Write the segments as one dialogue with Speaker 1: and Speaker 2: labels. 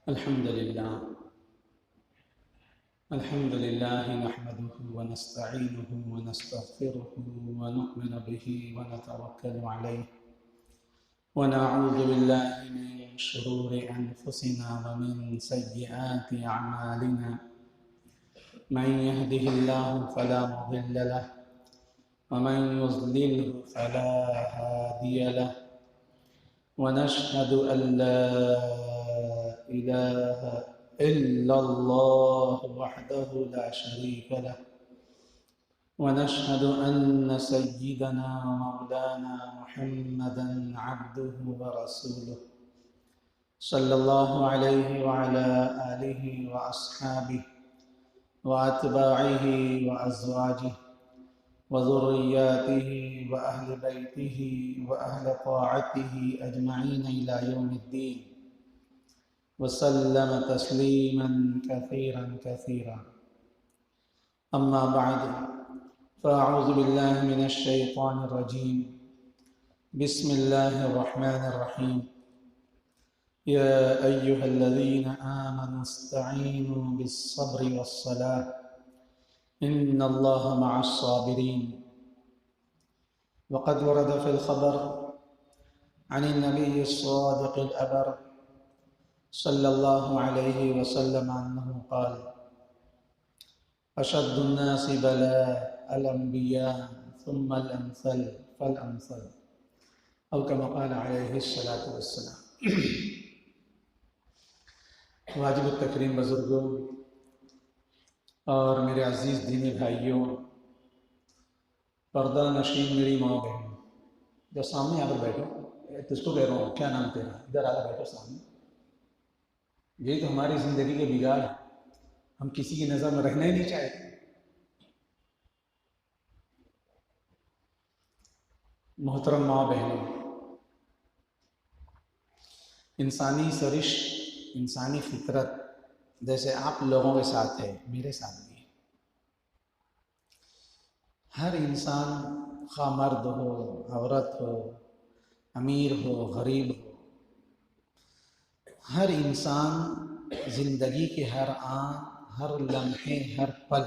Speaker 1: الحمد لله نحمده ونستعينه ونستغفره ونؤمن به ونتوكل عليه ونعوذ بالله من شرور أنفسنا ومن سيئات أعمالنا. من يهده الله فلا مضل له ومن يضلله فلا هادي له، ونشهد أن لا إله إلا الله وحده لا شريك له، ونشهد أن سيدنا ومولانا محمدا عبده ورسوله، صلى الله عليه وعلى آله وأصحابه وأتباعه وأزواجه وذرياته وأهل بيته وأهل طاعته أجمعين إلى يوم الدين، وسلم تسليما كثيرا كثيرا. أما بعد، فأعوذ بالله من الشيطان الرجيم. بسم الله الرحمن الرحيم. يا أيها الذين آمنوا استعينوا بالصبر والصلاة إن الله مع الصابرين. وقد ورد في الخبر عن النبي الصادق الأبر صلى الله عليه وسلم أنه قال: أشد الناس بلاء الأنبياء ثم الأمثل فالأمثل، أو كما قال عليه الصلاة والسلام. واجب التکریم بزرگوں اور میرے عزیز دینی بھائیوں، پردہ نشین میری ماں بہن جو سامنے آ کر بیٹھو، تجھ کو کہہ رہا ہوں، کیا نام تیرا؟ ادھر آ کر بیٹھو سامنے. یہی تو ہماری زندگی کے بگاڑ ہے، ہم کسی کی نظر میں رہنا ہی نہیں چاہتے. محترم ماں بہنوں، انسانی سرش، انسانی فطرت جیسے آپ لوگوں کے ساتھ ہے، میرے ساتھ بھی ہے. ہر انسان، خواہ مرد ہو، عورت ہو، امیر ہو، غریب ہو، ہر انسان زندگی کے ہر آن، ہر لمحے، ہر پل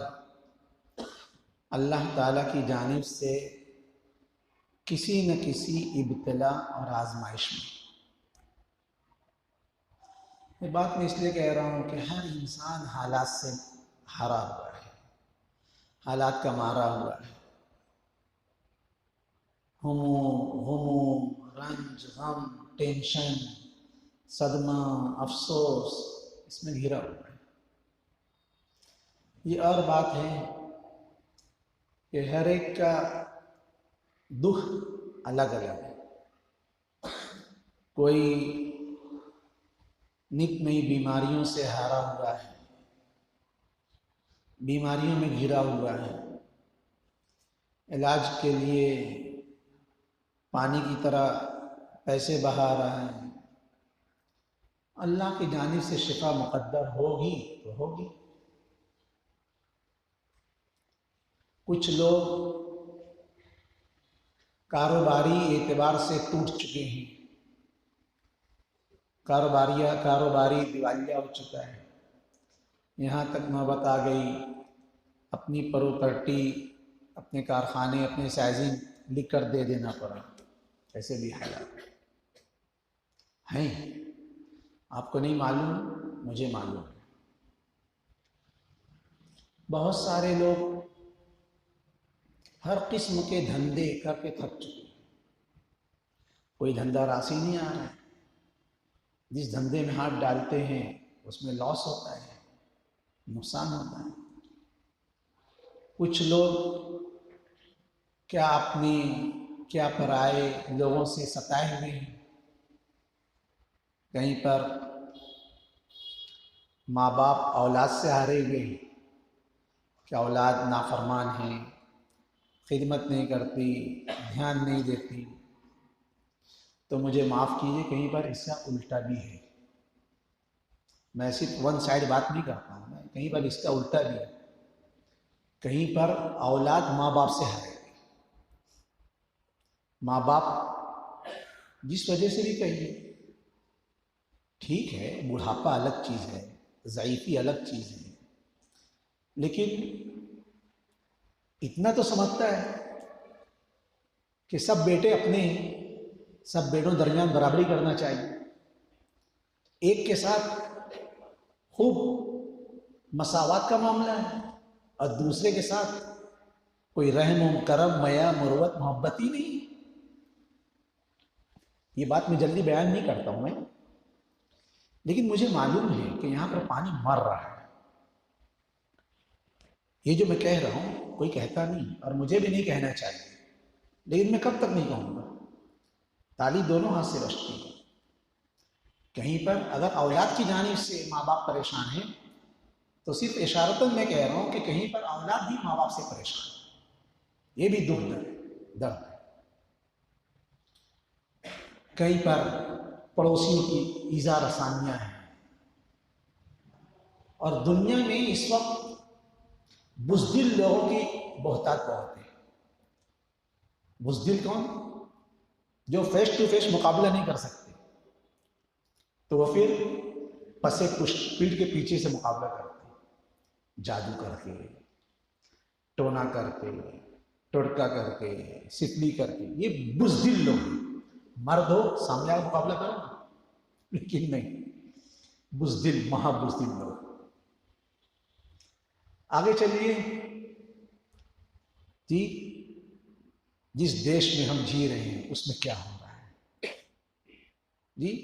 Speaker 1: اللہ تعالیٰ کی جانب سے کسی نہ کسی ابتلا اور آزمائش میں بات میں اس لیے کہہ رہا ہوں کہ ہر انسان حالات سے ہارا ہوا ہے، حالات کا مارا ہوا ہے. غموم، رنج، غم، ٹینشن، صدمہ، افسوس اس میں گھرا ہوا ہے. یہ اور بات ہے کہ ہر ایک کا دکھ الگ الگ ہے. کوئی نت نئی بیماریوں سے ہارا ہوا ہے، بیماریوں میں گھرا ہوا ہے، علاج کے لیے پانی کی طرح پیسے بہا رہا ہے. اللہ کی جانب سے شفا مقدر ہوگی تو ہوگی. کچھ لوگ کاروباری اعتبار سے ٹوٹ چکے ہیں، کاروباری دیوالیہ ہو چکا ہے. یہاں تک نوبت آ گئی اپنی پراپرٹی، اپنے کارخانے، اپنے سائزنگ لکھ کر دے دینا پڑا. ایسے بھی حالات ہیں. آپ کو نہیں معلوم، مجھے معلوم ہے. بہت سارے لوگ ہر قسم کے دھندے کر کے تھک چکے ہیں. کوئی دھندا راسی نہیں آ رہا ہے. جس دھندے میں ہاتھ ڈالتے ہیں اس میں لاس ہوتا ہے، نقصان ہوتا ہے. کچھ لوگ کیا اپنے کیا پرائے لوگوں سے ستائے ہوئے ہیں. کہیں پر ماں باپ اولاد سے ہارے ہوئے ہیں کہ اولاد نافرمان ہیں، خدمت نہیں کرتی، دھیان نہیں دیتی. تو مجھے معاف کیجیے، کہیں پر اس کا الٹا بھی ہے. میں صرف ون سائڈ بات نہیں کرتا ہوں، میں کہیں پر اس کا الٹا بھی ہے. کہیں پر اولاد ماں باپ سے ہارے ہوئے. ماں باپ جس وجہ سے بھی کہیے، ٹھیک ہے بڑھاپا الگ چیز ہے، ضعیفی الگ چیز ہے، لیکن اتنا تو سمجھتا ہے کہ سب بیٹے اپنے ہیں، سب بیٹوں درمیان برابری کرنا چاہیے، ایک کے ساتھ خوب مساوات کا معاملہ ہے اور دوسرے کے ساتھ کوئی رحم و کرم میا مروت محبت ہی نہیں۔ یہ بات میں جلدی بیان نہیں کرتا ہوں میں، لیکن مجھے معلوم ہے کہ یہاں پر پانی مر رہا ہے۔ یہ جو میں کہہ رہا ہوں کوئی کہتا نہیں اور مجھے بھی نہیں کہنا چاہیے، لیکن میں کب تک نہیں کہوں گا؟ تالی دونوں ہاتھ سے بجتی ہے۔ کہیں پر اگر اولاد کی جانب سے ماں باپ پریشان ہیں تو صرف اشارتاً میں کہہ رہا ہوں کہ کہیں پر اولاد بھی ماں باپ سے پریشان ہے، یہ بھی درد ہے۔ کہیں پر پڑوسیوں کی ایذا رسانیاں ہیں، اور دنیا میں اس وقت بزدل لوگوں کی بہتات بہت ہے۔ بزدل کون؟ جو فیس ٹو فیس مقابلہ نہیں کر سکتے تو وہ پھر پسے پشت پیٹھ کے پیچھے سے مقابلہ کرتے ہیں، جادو کر کے، ٹونا کر کے، ٹوٹکا کر کے، سفلی کر کے۔ یہ بزدل لوگ ہیں۔ مرد ہو سامنے کا مقابلہ کرو نا، لیکن نہیں، بزدل مہا بزدل لوگ۔ آگے چلیے جی، جس دیش میں ہم جی رہے ہیں اس میں کیا ہو رہا ہے جی؟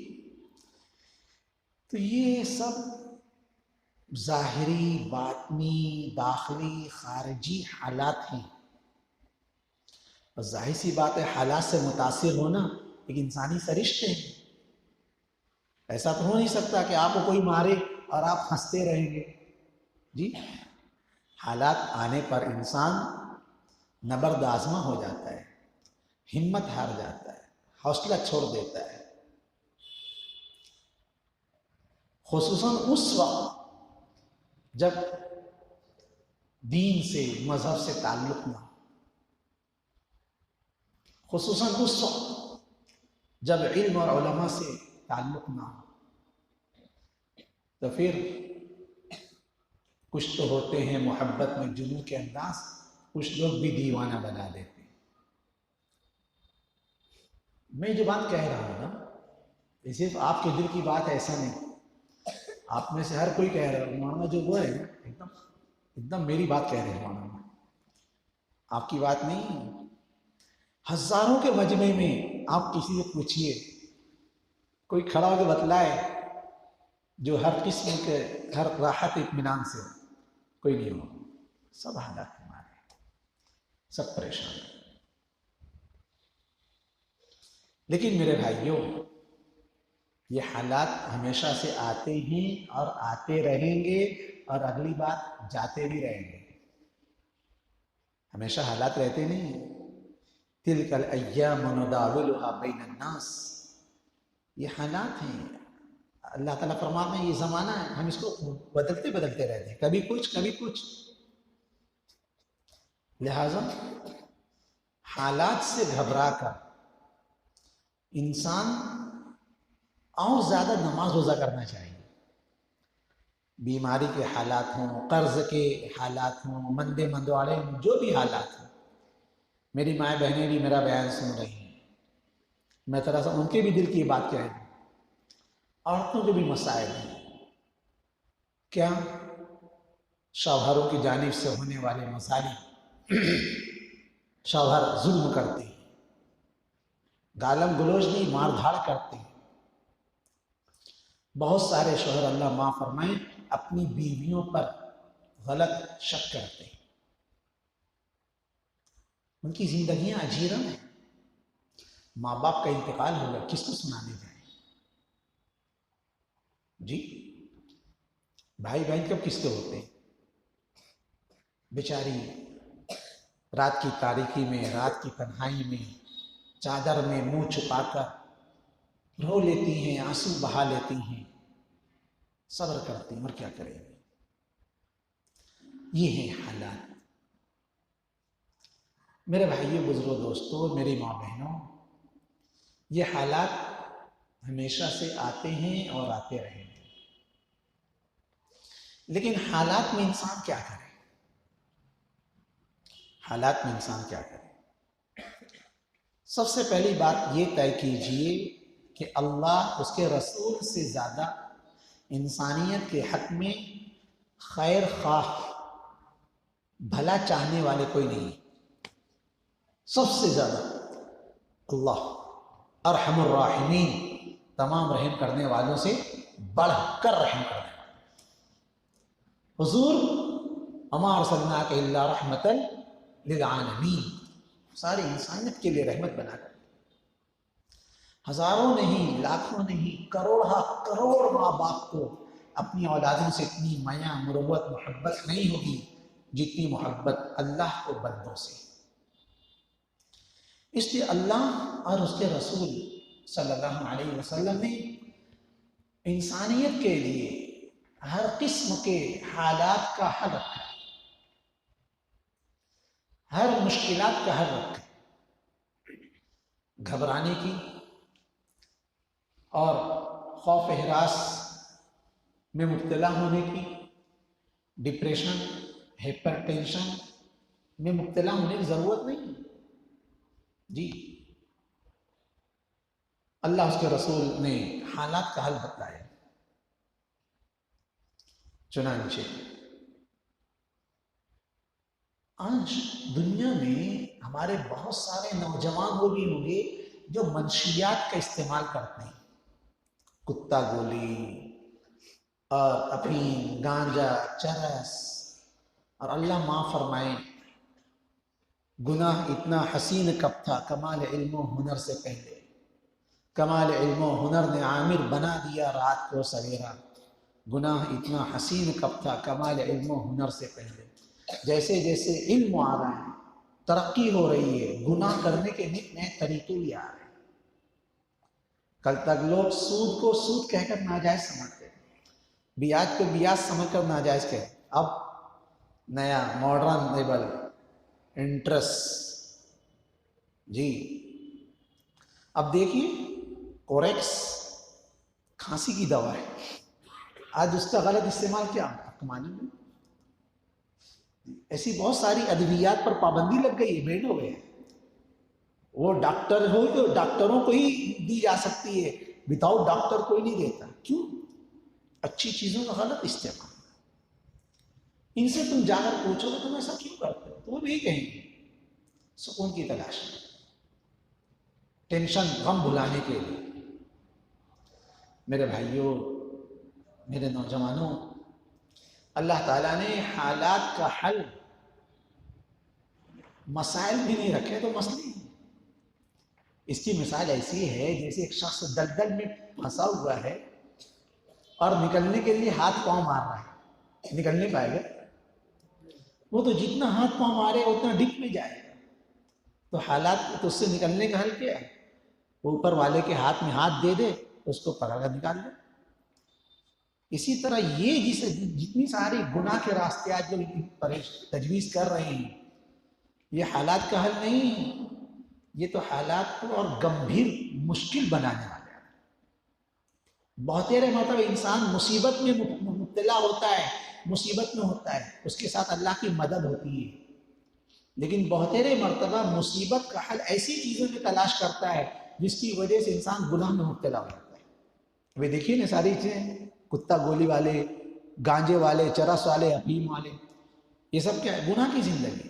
Speaker 1: تو یہ سب ظاہری، باطنی، داخلی، خارجی حالات ہیں، اور ظاہر سی بات ہے حالات سے متاثر ہونا ایک انسانی سرشت ہے۔ ایسا تو ہو نہیں سکتا کہ آپ کو کوئی مارے اور آپ ہنستے رہیں گے جی۔ حالات آنے پر انسان نبرد آزما ہو جاتا ہے، ہمت ہار جاتا ہے، حوصلہ چھوڑ دیتا ہے، خصوصاً اس وقت جب دین سے، مذہب سے تعلق نہ ہو، خصوصاً اس وقت جب علم اور علماء سے تعلق نہ ہو، تو پھر کچھ تو ہوتے ہیں محبت میں جنون کے انداز، کچھ لوگ بھی دیوانہ بنا دیتے ہیں۔ میں جو بات کہہ رہا ہوں نا، یہ صرف آپ کے دل کی بات ہے ایسا نہیں، آپ میں سے ہر کوئی کہہ رہا ہے۔ مولانا جو وہ ہے ایک دم میری بات کہہ رہے ہیں مولانا، آپ کی بات نہیں۔ ہزاروں کے مجمع میں آپ کسی سے پوچھئے، کوئی کھڑا ہو کے بتلائے جو ہر قسم کے ہر راحت اطمینان سے، کوئی نہیں ہو۔ سب حالات ہمارے، سب پریشان ہیں۔ لیکن میرے بھائیوں، یہ حالات ہمیشہ سے آتے ہیں اور آتے رہیں گے، اور اگلی بات جاتے بھی رہیں گے۔ ہمیشہ حالات رہتے نہیں ہیں۔ تلک الایام نداولها بین الناس، یہ حالات ہیں۔ اللہ تعالیٰ فرماتے ہیں یہ زمانہ ہے، ہم اس کو بدلتے بدلتے رہتے ہیں، کبھی کچھ کبھی کچھ۔ لہذا حالات سے گھبرا کر انسان اور زیادہ نماز روزہ کرنا چاہیے۔ بیماری کے حالات ہوں، قرض کے حالات ہوں، مندے مندواڑے ہوں، جو بھی حالات ہوں۔ میری مائیں بہنیں بھی میرا بیان سن رہی ہیں، میں طرح سے ان کے بھی دل کی بات کہہ دوں۔ عورتوں کے بھی مسائل ہیں، کیا شوہروں کی جانب سے ہونے والے مسائل، شوہر ظلم کرتے ہیں، گالم گلوچ نہیں، مار دھاڑ کرتے ہیں۔ بہت سارے شوہر اللہ معاف فرمائیں اپنی بیویوں پر غلط شک کرتے ہیں، ان کی زندگیاں اجیرن ہیں۔ ماں باپ کا انتقال ہوگا، کس کو سنانے جائیں جی؟ بھائی بہن کب کس کے ہوتے ہیں؟ بیچاری رات کی تاریکی میں، رات کی تنہائی میں، چادر میں منہ چھپا کر رو لیتی ہیں، آنسو بہا لیتی ہیں، صبر کرتی ہیں، اور کیا کریں گے؟ یہ ہیں حالات۔ میرے بھائیوں، بزرگوں، دوستوں، میری ماں بہنوں، یہ حالات ہمیشہ سے آتے ہیں اور آتے رہیں گے، لیکن حالات میں انسان کیا کرے؟ حالات میں انسان کیا کرے؟ سب سے پہلی بات یہ طے کیجئے کہ اللہ اس کے رسول سے زیادہ انسانیت کے حق میں خیر خواہ، بھلا چاہنے والے کوئی نہیں۔ سب سے زیادہ اللہ ارحم الراحمین، تمام رحم کرنے والوں سے بڑھ کر رحم کرنے والے۔ حضور وما ارسلناک الا رحمتا للعالمین، ساری انسانیت کے لیے رحمت بنا کر، ہزاروں نہیں، لاکھوں نہیں، کروڑ ماں باپ کو اپنی اولادوں سے اتنی مایا، مروت، محبت نہیں ہوگی جتنی محبت اللہ کو بندوں سے۔ اس لیے اللہ اور اس کے رسول صلی اللہ علیہ وسلم نے انسانیت کے لیے ہر قسم کے حالات کا حل رکھا ہے، ہر مشکلات کا حل رکھا ہے۔ گھبرانے کی اور خوف ہراس میں مبتلا ہونے کی، ڈپریشن، ہائپر ٹینشن میں مبتلا ہونے کی ضرورت نہیں جی۔ اللہ اس کے رسول نے حالات کا حل بتایا۔ چنانچہ آج دنیا میں ہمارے بہت سارے نوجوان وہ بھی ہوں گے جو منشیات کا استعمال کرتے ہیں، کتا گولی اور افیم، گانجا، چرس، اور اللہ معاف فرمائے گناہ اتنا حسین کب تھا کمال علم و ہنر سے پہلے، کمال علم و ہنر نے عامر بنا دیا رات کو سویرا، گناہ اتنا حسین کب تھا کمال علم و ہنر سے پہلے۔ جیسے جیسے علم آ رہا ہے، ترقی ہو رہی ہے، گناہ کرنے کے نئے طریقے بھی آ رہے ہیں۔ کل تک لوگ سود کو سود کہہ کر ناجائز سمجھتے، بیاج کو بیاج سمجھ کر ناجائز کہتے، اب نیا ماڈرن لیبل انٹرسٹ جی۔ اب دیکھیے کوریکس کھانسی کی دوا ہے، آج اس کا غلط استعمال کیا آپ کو معلوم ہے؟ ایسی بہت ساری ادویات پر پابندی لگ گئی ہے، بین ہو گئے، وہ ڈاکٹر ہو تو ڈاکٹروں کو ہی دی جا سکتی ہے، وداؤٹ ڈاکٹر کوئی نہیں دیتا۔ کیوں؟ اچھی چیزوں کا غلط استعمال۔ ان سے تم جا کر پوچھو کہ تم ایسا کیوں کرتے ہو، تو وہ بھی کہیں گے سکون کی تلاش میں، ٹینشن، غم بھلانے کے لیے۔ میرے بھائیوں، میرے نوجوانوں، اللہ تعالیٰ نے حالات کا حل، مسائل بھی نہیں رکھے تو مسئلے ہیں۔ اس کی مثال ایسی ہے جیسے ایک شخص دلدل میں پھنسا ہوا ہے اور نکلنے کے لیے ہاتھ پاؤں مار رہا ہے، نکل نہیں پائے گا، وہ تو جتنا ہاتھ پاؤں مارے اتنا ڈپ میں جائے گا۔ تو حالات، تو اس سے نکلنے کا حل کیا ہے؟ اوپر والے کے ہاتھ میں ہاتھ دے دے، اس کو پکڑ کر نکال دے۔ اسی طرح یہ جتنی ساری گناہ کے راستے آج جو تجویز کر رہے ہیں، یہ حالات کا حل نہیں ہے، یہ تو حالات کو اور گمبھیر مشکل بنانے والے ہیں۔ بہتیرے مرتبہ انسان مصیبت میں مبتلا ہوتا ہے، مصیبت میں ہوتا ہے، اس کے ساتھ اللہ کی مدد ہوتی ہے، لیکن بہتیرے مرتبہ مصیبت کا حل ایسی چیزوں میں تلاش کرتا ہے جس کی وجہ سے انسان گناہ میں مبتلا ہو جاتا ہے۔ وہ دیکھیے نا ساری چیزیں، کتا گولی والے، گانجے والے، چرس والے، افیم والے، یہ سب کیا ہے؟ گناہ کی زندگی۔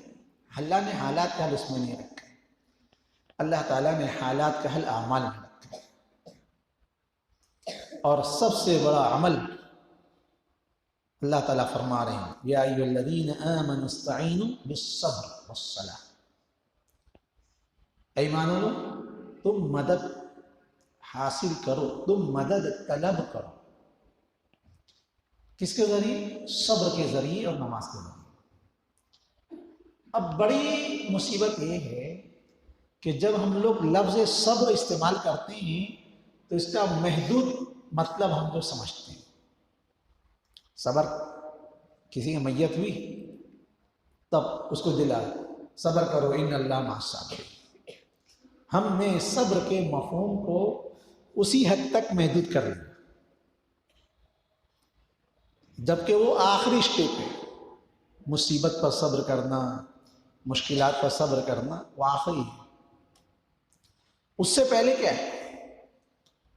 Speaker 1: اللہ نے حالات کا حل اس میں نہیں رکھا، اللہ تعالیٰ نے حالات کا حل اعمال میں رکھا۔ اور سب سے بڑا عمل اللہ تعالیٰ فرما رہے ہیں، یا ایھا الذین آمنوا استعینوا بالصبر والصلاۃ، اے ایمان والو تم مدد حاصل کرو، تم مدد طلب کرو، کس کے ذریعے؟ صبر کے ذریعے اور نماز کے ذریعے۔ اب بڑی مصیبت یہ ہے کہ جب ہم لوگ لفظ صبر استعمال کرتے ہیں تو اس کا محدود مطلب ہم لوگ سمجھتے ہیں۔ صبر، کسی کی میت ہوئی تب اس کو دلا صبر کرو ان اللہ مع الصابرین۔ ہم نے صبر کے مفہوم کو اسی حد تک محدود کر لیا، جبکہ وہ آخری اسٹیپ ہے۔ مصیبت پر صبر کرنا، مشکلات پر صبر کرنا وہ آخری ہے۔ اس سے پہلے کیا ہے؟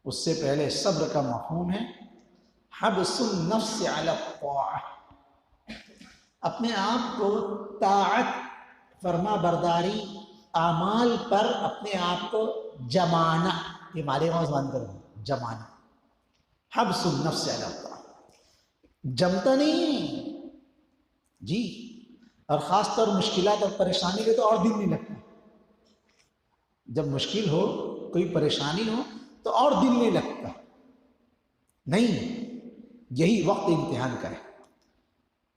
Speaker 1: اس سے پہلے صبر کا مفہوم ہے حبس النفس علی الطاعہ، اپنے آپ کو طاعت، فرما برداری، اعمال پر اپنے آپ کو جمانا۔ یہ مالیگاؤں زبان کر دوں، جمانا، حبس النفس علی الطاعہ، جمتا نہیں جی۔ اور خاص طور مشکلات اور پریشانی کے تو اور دن نہیں لگتا۔ جب مشکل ہو، کوئی پریشانی ہو تو اور دل نہیں لگتا، نہیں، یہی وقت امتحان کا ہے۔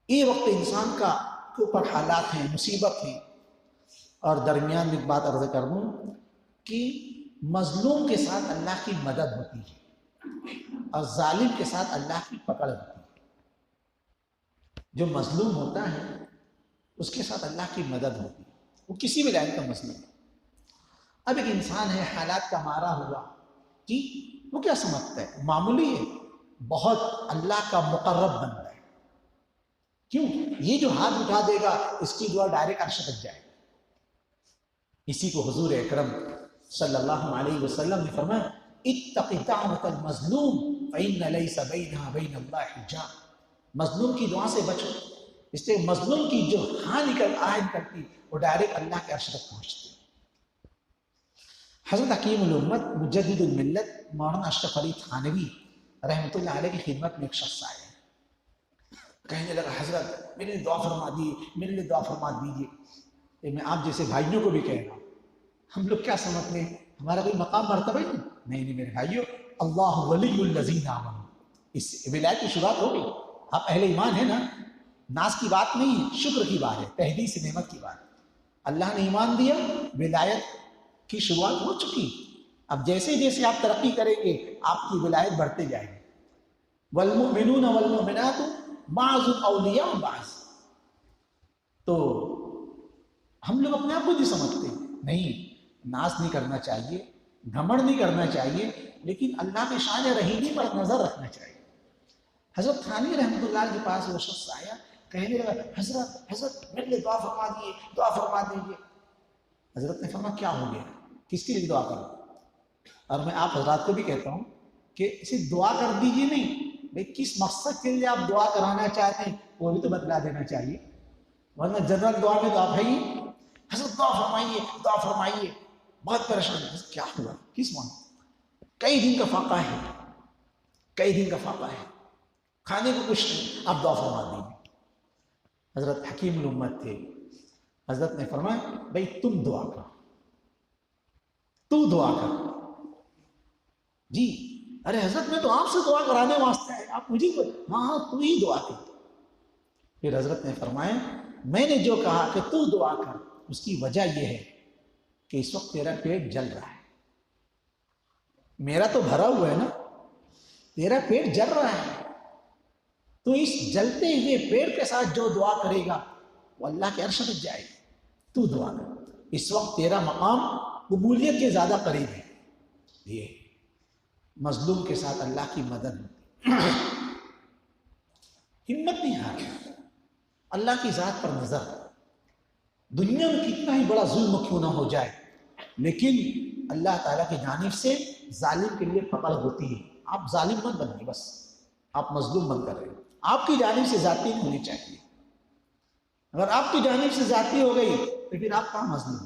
Speaker 1: یہ وقت انسان کا اوپر حالات ہیں، مصیبت ہیں۔ اور درمیان میں ایک بات عرض کر دوں کہ مظلوم کے ساتھ اللہ کی مدد ہوتی ہے اور ظالم کے ساتھ اللہ کی پکڑ ہوتی ہے۔ جو مظلوم ہوتا ہے اس کے ساتھ اللہ کی مدد ہوتی ہے، وہ کسی بھی لائن کا مظلوم ہے۔ اب ایک انسان ہے، حالات کا مارا ہوا، جی، وہ کیا سمجھتا ہے؟ معمولی ہے، بہت اللہ کا مقرب بن رہا ہے۔ کیوں؟ یہ جو ہاتھ اٹھا دے گا اس کی دعا ڈائریکٹ عرش تک جائے گی۔ اسی کو حضور اکرم صلی اللہ علیہ وسلم نے فرمایا اتق دعوۃ المظلوم فإن ليس بينها وبين الله حجاب، مظلوم کی دعا سے بچو، اس سے مظلوم کی جو ہاں نکلتی وہ ڈائریکٹ اللہ کے عرش تک پہنچتی۔ حضرت حکیم الامت مجدد الملت مولانا اشرف علی تھانوی رحمۃ اللہ علیہ کی خدمت میں ایک شخص آئے، کہنے لگا حضرت میرے لیے دعا فرما دیجیے، میرے لیے دعا فرما دیجیے۔ میں آپ جیسے بھائیوں کو بھی کہہ رہا ہوں، ہم لوگ کیا سمجھتے ہیں ہمارا کوئی مقام مرتبہ ہی نہیں میرے بھائیوں، اللہ ولی الذین آمنوا، اس ولایت کی شروعات ہو گئی۔ آپ اہل ایمان ہیں نا، ناز کی بات نہیں ہے، شکر کی بات ہے، تحدیث نعمت کی بات ہے۔ اللہ نے ایمان دیا، ولایت کی شروعات ہو چکی۔ اب جیسے جیسے آپ ترقی کریں گے آپ کی ولایت بڑھتے جائے گی۔ والمؤمنون والمؤمنات بعضهم اولیاء بعض، تو ہم لوگ اپنے آپ کو نہیں سمجھتے، نہیں، ناز نہیں کرنا چاہیے، گھمنڈ نہیں کرنا چاہیے، لیکن اللہ کے شان رحیمی پر نظر رکھنا چاہیے۔ حضرت تھانوی رحمۃ اللہ کے پاس وہ شخص آیا، کہنے لگا حضرت میرے لیے دعا فرما دیجیے، دعا فرما دیجیے۔ حضرت نے فرمایا کیا ہو گیا، کس کے لیے دعا کروں؟ اور میں آپ حضرات کو بھی کہتا ہوں کہ صرف دعا کر دیجیے نہیں، بھائی کس مقصد کے لیے آپ دعا کرانا چاہتے ہیں وہ بھی تو بتلا دینا چاہیے، ورنہ جنرل دعا میں تو آپ ہے ہی حضرت دعا فرمائیے، دعا فرمائیے، بہت پریشان ہے۔ کیا ہوا، کس معنی؟ کئی دن کا فاقہ ہے، کئی دن کا فاقہ ہے، کھانے کو کچھ نہیں، آپ دعا فرما دیجیے۔ حضرت حکیم الامت تھے، حضرت نے فرمایا بھائی تم دعا کر، تو دعا کر۔ جی، ارے حضرت میں تو آپ سے دعا کرانے واسطے ہے، آپ مجھے ہاں تو ہی دعا کر۔ پھر حضرت نے فرمایا میں نے جو کہا کہ تو دعا کر، اس کی وجہ یہ ہے کہ اس وقت تیرا پیٹ جل رہا ہے، میرا تو بھرا ہوا ہے نا، تیرا پیٹ جل رہا ہے، تو اس جلتے ہوئے پیٹ کے ساتھ جو دعا کرے گا وہ اللہ کے عرش تک جائے گی۔ تو دعا کر، اس وقت تیرا مقام قبولیت کے زیادہ قریب ہے۔ یہ مظلوم کے ساتھ اللہ کی مدد ہوتی، ہمت نہیں ہارنا، اللہ کی ذات پر نظر۔ دنیا میں کتنا ہی بڑا ظلم کیوں نہ ہو جائے، لیکن اللہ تعالیٰ کی جانب سے ظالم کے لیے پکڑ ہوتی ہے۔ آپ ظالم مت بنیے، بس آپ مظلوم بن کر رہے ہیں، آپ کی جانب سے ذاتی نہیں ہونی چاہیے۔ اگر آپ کی جانب سے ذاتی ہو گئی تو پھر آپ کہاں مظلوم،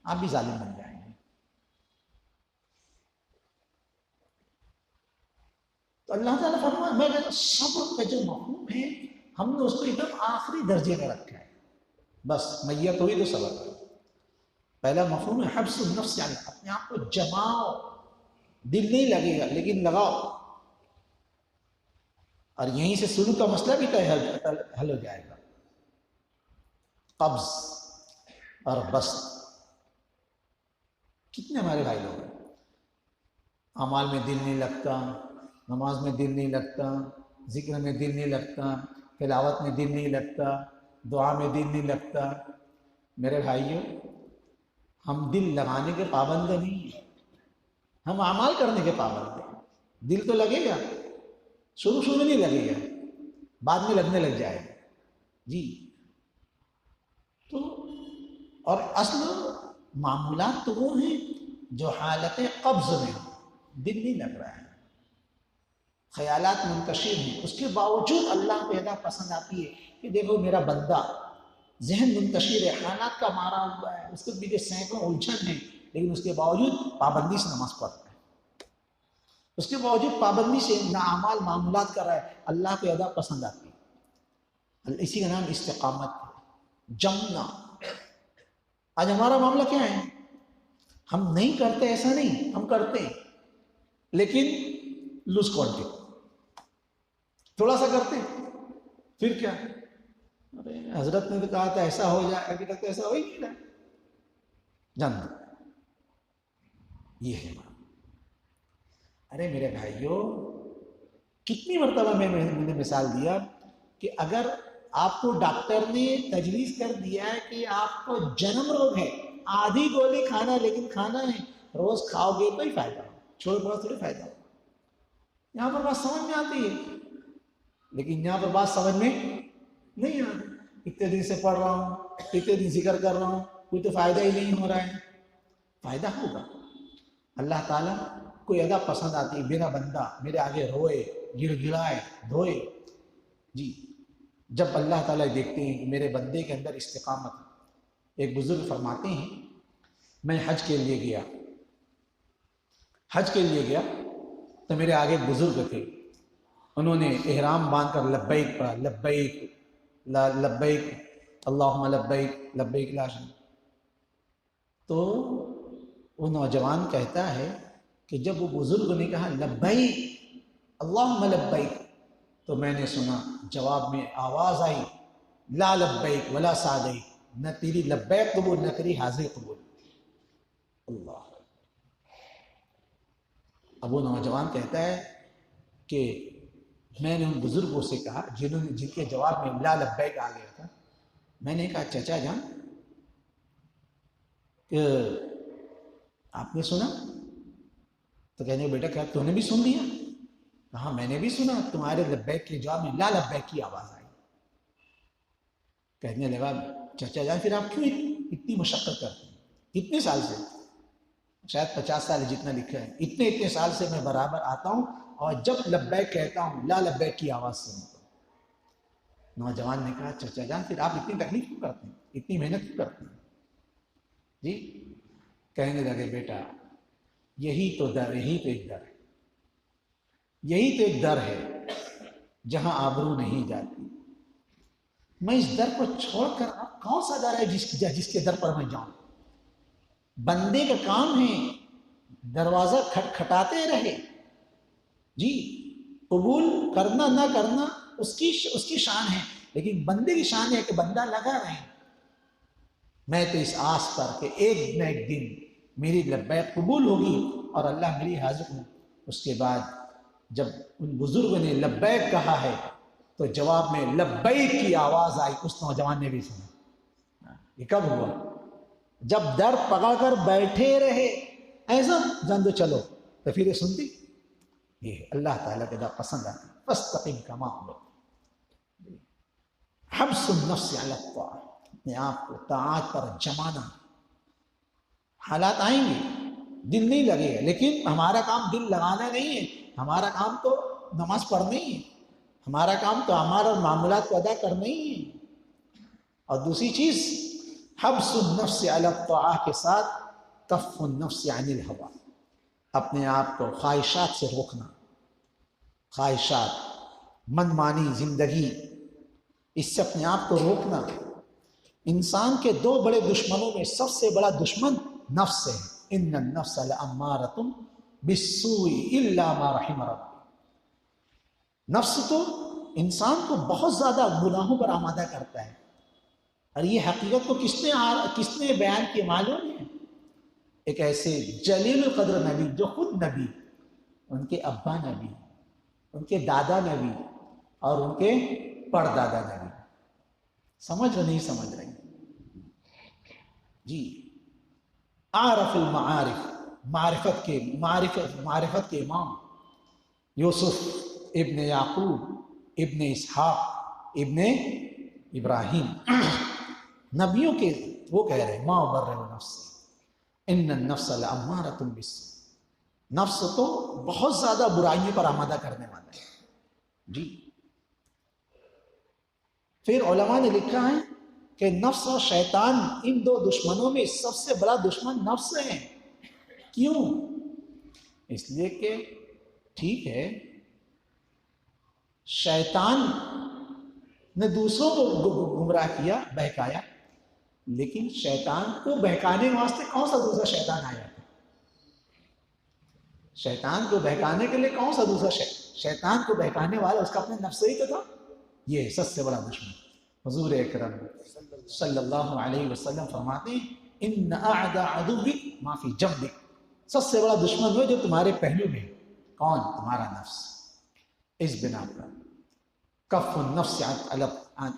Speaker 1: آپ بھی ظالم بن جائیں گے۔ تو اللہ تعالیٰ فرمایا میں کہتا صبر کا جو مفہوم ہے ہم نے اس کو ایک دم آخری درجے میں رکھا ہے، بس میت ہوئی تو صبر کرو۔ پہلا مفہوم ہے حبس النفس، یعنی اپنے آپ کو جماؤ، دل نہیں لگے گا لیکن لگاؤ، اور یہیں سے شروع کا مسئلہ بھی حل ہو جائے گا۔ قبض اور بسط، کتنے ہمارے بھائی لوگ ہیں اعمال میں دل نہیں لگتا، نماز میں دل نہیں لگتا، ذکر میں دل نہیں لگتا، تلاوت میں دل نہیں لگتا، دعا میں دل نہیں لگتا۔ میرے بھائیوں، ہم دل لگانے کے پابند نہیں ہیں، ہم اعمال کرنے کے پابند ہیں. دل تو لگے گا، شروع میں نہیں لگے گا، بعد میں لگنے لگ جائے گا. جی تو اور اصل معمولات تو وہ ہیں جو حالت قبض میں ہوں، دل نہیں لگ رہا ہے، خیالات منتشر ہیں، اس کے باوجود اللہ کو ادا پسند آتی ہے کہ دیکھو میرا بندہ، ذہن منتشر ہے، حالات کا مارا ہوا ہے، اس کے پیچھے سینکڑوں الجھن ہیں، لیکن اس کے باوجود پابندی سے نماز پڑھتا ہے، اس کے باوجود پابندی سے اعمال معمولات کر رہا ہے، اللہ کو ادا پسند آتی ہے. اسی کا نام استقامت ہے، جمنا. آج ہمارا معاملہ کیا ہے؟ ہم نہیں کرتے ایسا نہیں، ہم کرتے ہیں لیکن لوز کوانٹٹی، تھوڑا سا کرتے ہیں پھر کیا، ارے حضرت نے تو کہا تھا ایسا ہو جائے، ابھی تک تو ایسا ہو ہی نہیں رہا. جان یہ ہے. ارے میرے بھائیوں، کتنی مرتبہ میں نے مثال دیا کہ اگر آپ کو ڈاکٹر نے تجویز کر دیا ہے کہ آپ کو جنم روگ ہے، آدھی گولی کھانا لیکن کھانا ہے، روز کھاؤ گے تو ہی فائدہ ہو، چھوڑ پڑا تھوڑی فائدہ ہو. یہاں پر بات سمجھ میں آتی ہے، لیکن یہاں پر بات سمجھ میں نہیں آتی. اتنے دن سے پڑھ رہا ہوں، اتنے دن ذکر کر رہا ہوں، کوئی تو فائدہ ہی نہیں ہو رہا ہے. فائدہ ہوگا. اللہ تعالیٰ کوئی ادا پسند آتی ہے، میرا بندہ میرے آگے روئے، گر گرائے، دھوئے. جی جب اللہ تعالیٰ دیکھتے ہیں کہ میرے بندے کے اندر استقامت. ایک بزرگ فرماتے ہیں میں حج کے لیے گیا تو میرے آگے ایک بزرگ تھے، انہوں نے احرام باندھ کر لبیک پڑھا، لبیک لبیک اللہم لبیک لبیک لا شریک. تو وہ نوجوان کہتا ہے کہ جب وہ بزرگ نے کہا لبیک اللہم لبیک، تو میں نے سنا جواب میں آواز آئی لا لبیک ولا سعدیک، نہ تیری لبیک قبول نہ تیری حاضری قبول. اللہ. اب وہ نوجوان کہتا ہے کہ میں نے ان بزرگوں سے کہا جن کے جواب میں لا لبیک آ گیا تھا، میں نے کہا چچا جان کہ آپ نے سنا؟ تو کہنے بیٹا کیا تو نے بھی سن لیا؟ کہا میں نے بھی سنا، تمہارے لبیک کے جواب میں لا لبیک کی آواز آئی. کہنے لگا چچا جان پھر آپ کیوں اتنی مشقت کرتے ہیں؟ کتنے سال سے؟ شاید 50 سال جتنا لکھا ہے، اتنے سال سے میں برابر آتا ہوں اور جب لبیک کہتا ہوں لا لبیک کی آواز سنتا ہوں. نوجوان نے کہا چچا جان پھر آپ اتنی تکلیف کیوں کرتے ہیں، اتنی محنت کیوں کرتے ہیں؟ جی کہنے لگے بیٹا یہی تو ایک در ہے جہاں آبرو نہیں جاتی. میں اس در کو چھوڑ کر کون سا در ہے جس کے در پر میں جاؤں؟ بندے کا کام ہے دروازہ کھٹکھٹاتے رہے. جی قبول کرنا نہ کرنا اس کی شان ہے، لیکن بندے کی شان ہے کہ بندہ لگا رہے. میں تو اس آس پر کہ ایک نہ ایک دن میری لبیک قبول ہوگی اور اللہ میری حاضر ہوں. اس کے بعد جب ان بزرگوں نے لبیک کہا ہے تو جواب میں لبیک کی آواز آئی. اس نوجوان نے بھی سنا. یہ کب ہوا؟ جب در پکڑ کر بیٹھے رہے ایسا جان دو چلو تو پھر یہ سنتی. یہ اللہ تعالیٰ کے دا پسند آتی. فاستقم کما امرت، حبس النفس علی الطاعۃ، اپنے آپ کو طاعت پر جمانا. حالات آئیں گے، دل نہیں لگے گا، لیکن ہمارا کام دل لگانا نہیں ہے. ہمارا کام تو نماز پڑھنا ہی ہے، ہمارا کام تو ہمارا معاملات کو ادا کرنا ہی ہے. اور دوسری چیز حبس النفس علی الطاعۃ کے ساتھ کف النفس عن الہویٰ، اپنے آپ کو خواہشات سے روکنا. خواہشات، من مانی زندگی، اس سے اپنے آپ کو روکنا. انسان کے دو بڑے دشمنوں میں سب سے بڑا دشمن نفس ہے. ان النفس لامارۃ بالسوء الا ما رحم ربی. نفس تو انسان کو بہت زیادہ گناہوں پر آمادہ کرتا ہے. اور یہ حقیقت کو کس نے بیان کی معلوم ہے؟ ایک ایسے جلیل القدر نبی جو خود نبی، ان کے ابا نبی، ان کے دادا نبی اور ان کے پردادا نبی. سمجھ رہے نہیں سمجھ رہے؟ جی عارف المعارف، معرفت کے امام یوسف ابن یعقوب ابن اسحاق ابن ابراہیم، نبیوں کے وہ کہہ رہے ہیں ما ابرئ نفسی ان النفس لامارۃ بالسوء، نفس تو بہت زیادہ برائیوں پر آمادہ کرنے والا ہے جی۔ پھر علماء نے لکھا ہے کہ نفس اور شیطان ان دو دشمنوں میں سب سے بڑا دشمن نفس ہے۔ کیوں؟ اس لیے کہ ٹھیک ہے شیطان نے دوسروں کو گمراہ کیا، بہکایا، لیکن شیطان کو بہکانے واسطے کون سا دوسرا شیطان آیا تھا؟ شیطان کو بہکانے کے لیے کون سا دوسرا شیطان کو بہکانے والا اس کا اپنے نفس ہی تو تھا۔ یہ سب سے بڑا دشمن حضور اکرم صلی اللہ علیہ وسلم فرماتے ہیں ان اعداء عدوک ما فی جنبک، سب سے بڑا دشمن وہ جو تمہارے پہلو میں، کون؟ تمہارا نفس۔ اس بنا پر کف النفس عن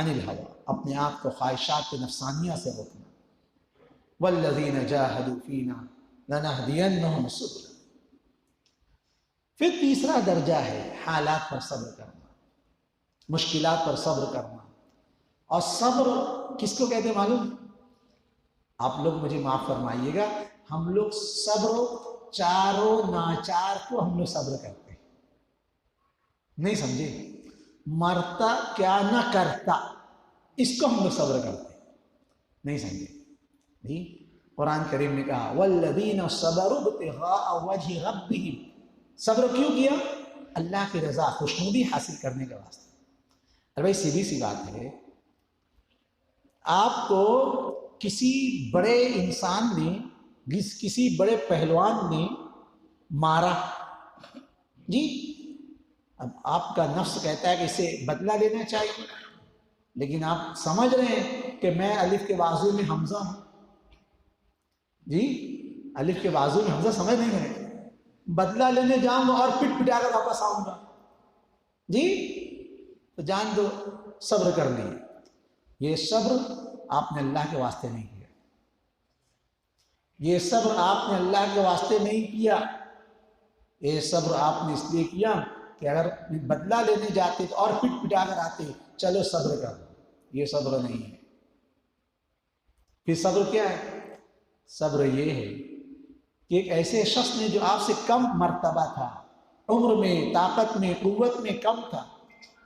Speaker 1: الہوى، اپنے آپ کو خواہشات نفسانیہ سے روکنا، والذین جاہدوا فینا لنہدینہم سبلنا۔ پھر تیسرا درجہ ہے حالات پر صبر کرنا، مشکلات پر صبر کرنا۔ اور صبر کس کو کہتے ہیں معلوم؟ آپ لوگ مجھے معاف فرمائیے گا، ہم لوگ صبر چاروں ناچار کو ہم لوگ صبر کرتے ہیں، نہیں سمجھے؟ مرتا کیا نہ کرتا اس کو ہم لوگ صبر کرتے ہیں، نہیں سمجھے جی؟ قرآن کریم نے کہا والذین صبروا ابتغاء وجہ ربہم، صبر کیوں کیا؟ اللہ کی رضا، خوشنودی حاصل کرنے کے واسطے۔ ارے بھائی سیدھی سی بات ہے، آپ کو کسی بڑے انسان نے، کسی بڑے پہلوان نے مارا جی، اب آپ کا نفس کہتا ہے کہ اسے بدلہ لینا چاہیے، لیکن آپ سمجھ رہے ہیں کہ میں الف کے بازو میں حمزہ ہوں جی، الف کے بازو میں حمزہ، سمجھ نہیں رہے، بدلہ لینے جاؤں گا اور پٹ پٹا کر واپس آؤں گا جی، تو جان دو صبر کر لیے۔ یہ صبر آپ نے اللہ کے واسطے نہیں کیا، یہ صبر آپ نے اللہ کے واسطے نہیں کیا، یہ صبر آپ نے اس لیے کیا کہ اگر بدلہ لینے جاتے تو اور پٹ پٹا کر آتے، چلو صبر کر، یہ صبر نہیں ہے۔ پھر صبر کیا ہے؟ صبر یہ ہے کہ ایک ایسے شخص نے جو آپ سے کم مرتبہ تھا، عمر میں، طاقت میں، قوت میں کم تھا،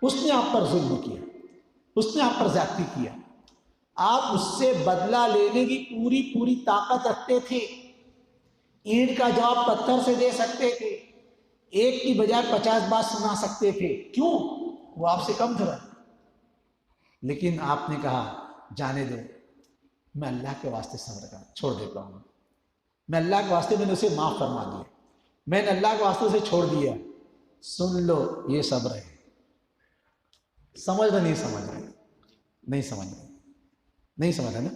Speaker 1: اس نے آپ پر ظلم کیا، اس نے آپ پر زیادتی کیا، آپ اس سے بدلہ لینے کی پوری طاقت رکھتے تھے، اینٹ کا جواب پتھر سے دے سکتے تھے، ایک کی بجائے 50 بات سنا سکتے تھے، کیوں؟ وہ آپ سے کم تھا، لیکن آپ نے کہا جانے دو، میں اللہ کے واسطے صبر کر چھوڑ دیتا ہوں، میں اللہ کے واسطے میں نے اسے معاف فرما دیا، میں نے اللہ کے واسطے اسے چھوڑ دیا۔ سن لو یہ صبر ہے۔ سمجھ رہے نہیں سمجھ رہے؟ نہیں سمجھ رہے، نہیں سمجھ رہے نا؟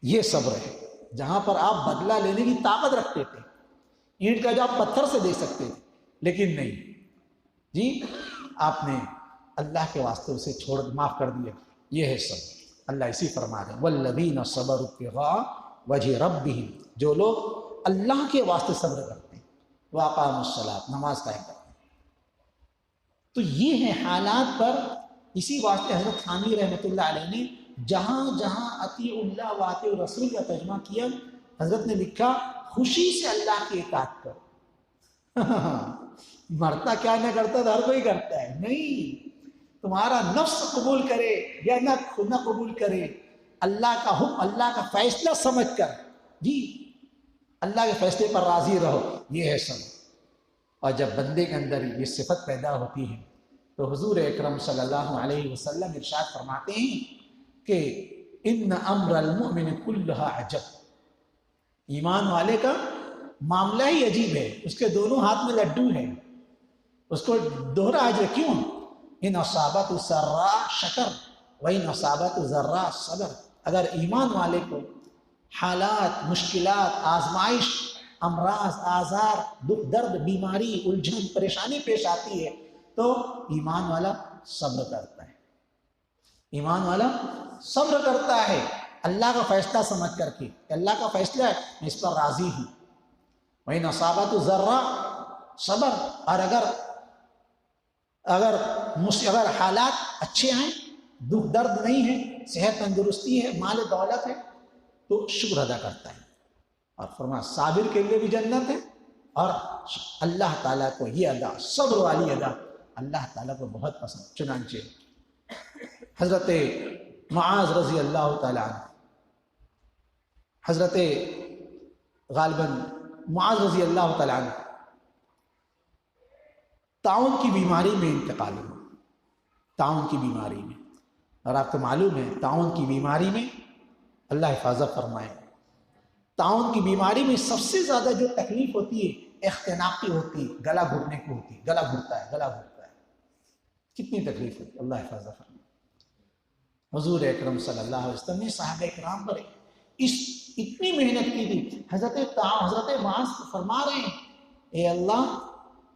Speaker 1: یہ صبر ہے جہاں پر آپ بدلہ لینے کی طاقت رکھتے تھے، اینٹ کا جواب پتھر سے دے سکتے تھے، لیکن نہیں جی، آپ نے اللہ کے واسطے اسے چھوڑ معاف کر دیا۔ یہ ہے صبر۔ اللہ اسی فرما رہے ہیں والذین صبروا ابتغاء وجہ ربہم، جو لوگ اللہ کے واسطے صبر کرتے ہیں، واقاموا الصلاۃ، نماز قائم کرتے ہیں۔ تو یہ ہے حالات پر۔ اسی واسطے حضرت تھانوی رحمۃ اللہ علیہ نے جہاں جہاں اطیع اللہ و اطیع الرسول کا ترجمہ کیا، حضرت نے لکھا خوشی سے اللہ کی اطاعت کرو۔ مرتا کیا نہ کرتا تو ہر کوئی کرتا ہے، نہیں، تمہارا نفس قبول کرے یا نہ قبول کرے، اللہ کا حکم، اللہ کا فیصلہ سمجھ کر جی اللہ کے فیصلے پر راضی رہو، یہ ہے صبر۔ اور جب بندے کے اندر یہ صفت پیدا ہوتی ہے تو حضور اکرم صلی اللہ علیہ وسلم ارشاد فرماتے ہیں کہ ان امر المؤمن کلہ عجب، ایمان والے کا معاملہ ہی عجیب ہے، اس کے دونوں ہاتھ میں لڈو ہے، اس کو دوہرا اجر کیوں؟ ان اصابت سراء شکر و ان اصابت ضراء صبر، اگر ایمان والے کو حالات، مشکلات، آزمائش، امراض، آزار، دکھ درد، بیماری، الجھن، پریشانی پیش آتی ہے تو ایمان والا صبر کرتا ہے، ایمان والا صبر کرتا ہے، اللہ کا فیصلہ سمجھ کر کے اللہ کا فیصلہ ہے، میں اس پر راضی ہوں. وَإِنْ أَصَابَتْهُ ضَرًّا صبر، اور اگر حالات اچھے ہیں، دکھ درد نہیں ہے، صحت تندرستی ہے، مال دولت ہے، تو شکر ادا کرتا ہے. اور فرمایا صابر کے لیے بھی جنت ہے. اور اللہ تعالیٰ کو یہ ادا، صبر والی ادا اللہ تعالیٰ کو بہت پسند. چنانچہ حضرت معاذ رضی اللہ تعالیٰ عنہ، حضرت غالباً معاذ رضی اللہ تعالیٰ عنہ طاعون کی بیماری میں انتقال ہوا. طاعون کی بیماری میں، اور آپ کو معلوم ہے طاعون کی بیماری میں اللہ حفاظت فرمائے، طاعون کی بیماری میں سب سے زیادہ جو تکلیف ہوتی ہے اختناقی ہوتی ہے، گلا گھٹنے کی ہوتی ہے، گلا گھٹتا ہے. کتنی تکلیف ہوتی ہے، اللہ حفاظت فرمائے. حضور اکرم صلی اللہ علیہ وسلم نے صحابہ کرام پر اتنی محنت کی تھی. حضرت معاذ فرما رہے ہیں اے اللہ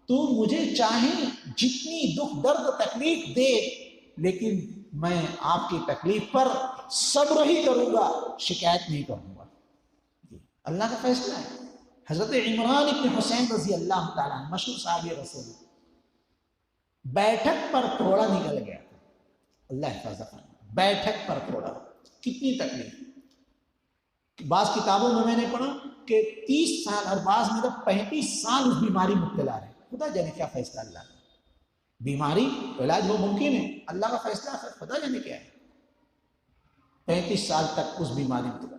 Speaker 1: تو مجھے چاہے جتنی دکھ درد تکلیف دے، لیکن میں آپ کی تکلیف پر صبر ہی کروں گا، شکایت نہیں کروں گا. اللہ کا فیصلہ ہے. حضرت عمران ابن حسین رضی اللہ تعالیٰ عنہ مشہور صحابی رسول، بیٹھک پر پھوڑا نکل گیا تھا. اللہ حفاظت فرمائے. بیٹھک پر پھوڑا، کتنی تکلیف. بعض کتابوں میں نے پڑھا کہ 30 سال اور بعض میں 35 سال اس بیماری مبتلا رہے. خدا جانے کیا فیصلہ اللہ کا. بیماری علاج وہ ممکن ہے، اللہ کا فیصلہ خدا جانے کیا ہے. 35 سال تک اس بیماری مبتلا،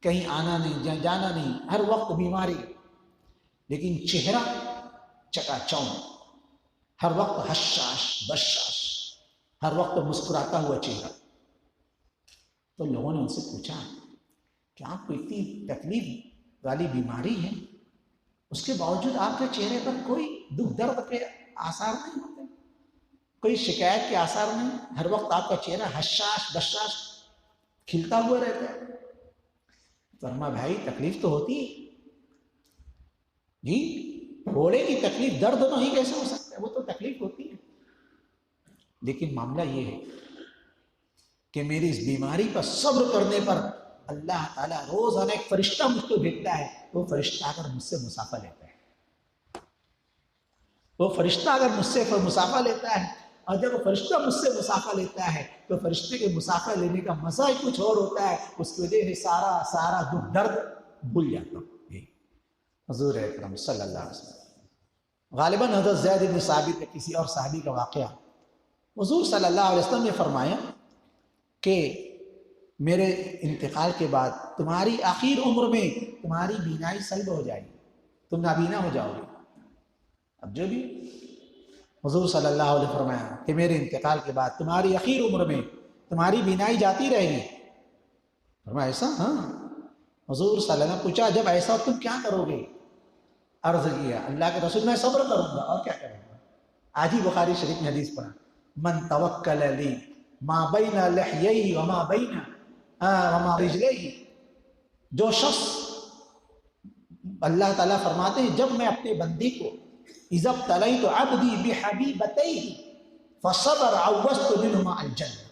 Speaker 1: کہیں آنا نہیں جانا نہیں، ہر وقت بیماری، لیکن چہرہ چکا چوند، ہر وقت حشاش بشاش، ہر وقت مسکراتا ہوا چہرہ. تو لوگوں نے ان سے پوچھا کہ آپ کو اتنی تکلیف والی بیماری ہے، اس کے باوجود آپ کے چہرے پر کوئی دکھ درد کے آثار نہیں ہوتے، کوئی شکایت کے آثار نہیں، ہر وقت آپ کا چہرہ حشاش بشاش کھلتا ہوا رہتا ہے. فرما بھائی تکلیف تو ہوتی ہے جی، گھوڑے کی تکلیف درد نہیں کیسے ہو سکتا ہے، وہ تو تکلیف ہوتی ہے. لیکن معاملہ یہ ہے کہ میری اس بیماری پر صبر کرنے پر اللہ تعالیٰ روزانہ ایک فرشتہ مجھ کو بھیجتا ہے. وہ فرشتہ اگر مجھ سے مسافہ لیتا ہے، وہ فرشتہ اگر مجھ سے مسافہ لیتا ہے، اور جب وہ فرشتہ مجھ سے مسافہ لیتا ہے تو فرشتے کے مسافہ لینے کا مزہ ہی کچھ اور ہوتا ہے. اس کی وجہ سے سارا دکھ درد بھول جاتا ہوں. حضور اکرم صلی اللہ علیہ وسلم، غالباً حضرت زید بن ثابت یا کسی اور صحابی کا واقعہ، حضور صلی اللہ علیہ وسلم نے فرمایا کہ میرے انتقال کے بعد تمہاری آخر عمر میں تمہاری بینائی سلب ہو جائے گی، تم نابینا ہو جاؤ گے. اب جو بھی حضور صلی اللہ علیہ وسلم فرمایا کہ میرے انتقال کے بعد تمہاری آخر عمر میں تمہاری بینائی جاتی رہے گی. فرمایا ایسا؟ ہاں. حضور صلی اللہ علیہ وسلم پوچھا جب ایسا تم کیا کرو گے؟ عرض کیا اللہ کے رسول میں صبر کروں گا، اور کیا کروں گا. آج ہی بخاری شریف میں حدیث پڑھا، من توکل لی ما بین لحیی وما بین وما رجلی. جو شخص، اللہ تعالیٰ فرماتے ہیں جب میں اپنے بندے کو اذا ابتلیت عبدی بحبیبتیہ فصبر عوضت منہما الجنہ،